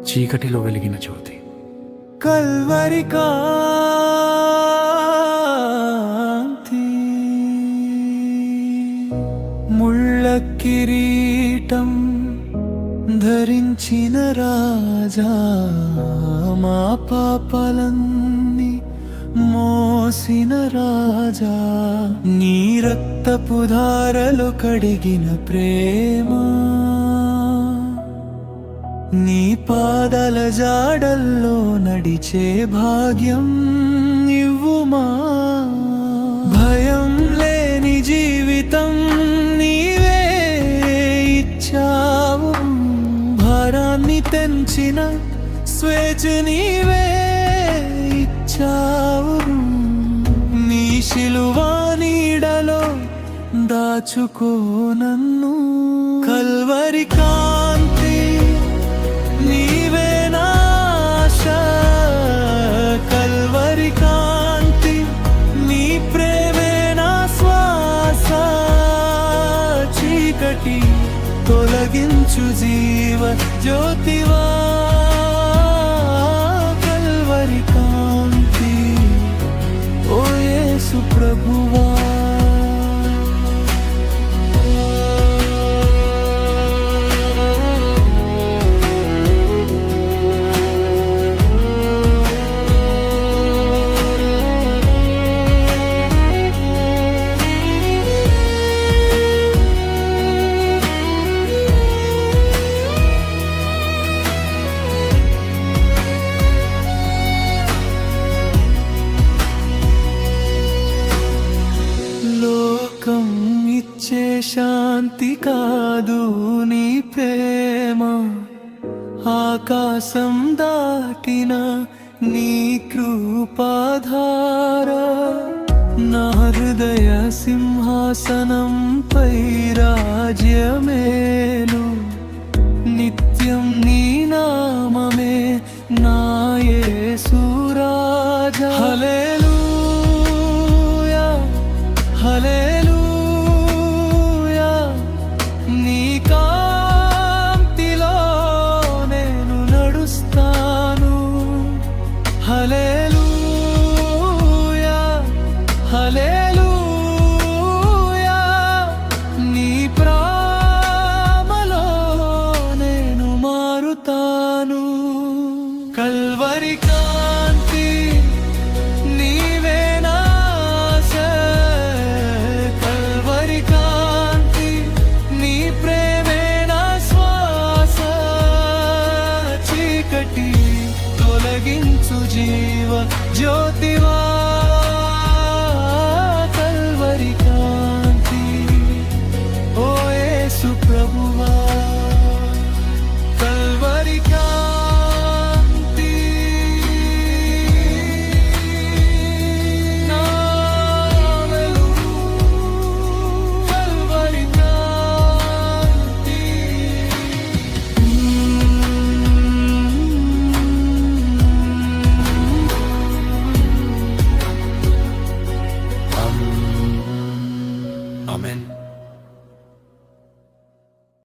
చీకటిలో వెలిగిన జ్యోతి. కల్వరి కాంతి ముళ్ళ కిరీటం ధరించిన రాజా, మా పాపాలన్నీ మోసిన రాజా, నీ రక్తపు ధారలు కడిగిన ప్రేమ, నీ పాదల జాడల్లో నడిచే భాగ్యం ఇవ్వుమా. భయం లేని జీవితం నీవే ఇచ్చావు, భారాన్ని తెంచిన స్వేచ్ఛ నీవే ఇచ్చావు. నీ శిలువా నీడలో దాచుకో నన్ను. కల్వరి కాంతి నీవే నాశ, కల్వరి కాంతి నీ ప్రేమే నా శ్వాస, చీకటి తొలగించు జీవ జ్యోతివా. కల్వరి కాంతి ఓ యేసు ప్రభువా. ఇచ్చే శాంతి కాదు నీ ప్రేమ, ఆకాశం దాటిన నీ కృపాధార, నా హృదయ సింహాసనంపై రాజ్యమేలు, నిత్యం నీ నామమే నా యేసు రాజా. హల్లెలూయా హల్లెలూయా, నీ కాంతిలో నేను నడుస్తాను. హల్లెలూయా హల్లెలూయా, నీ ప్రేమలో నేను మారుతాను. కల్వరి కాంతి నీవే నాశ, కల్వరి కాంతి నీ ప్రేమే నా శ్వాస, చీకటి తొలగించు జీవ జ్యోతివా.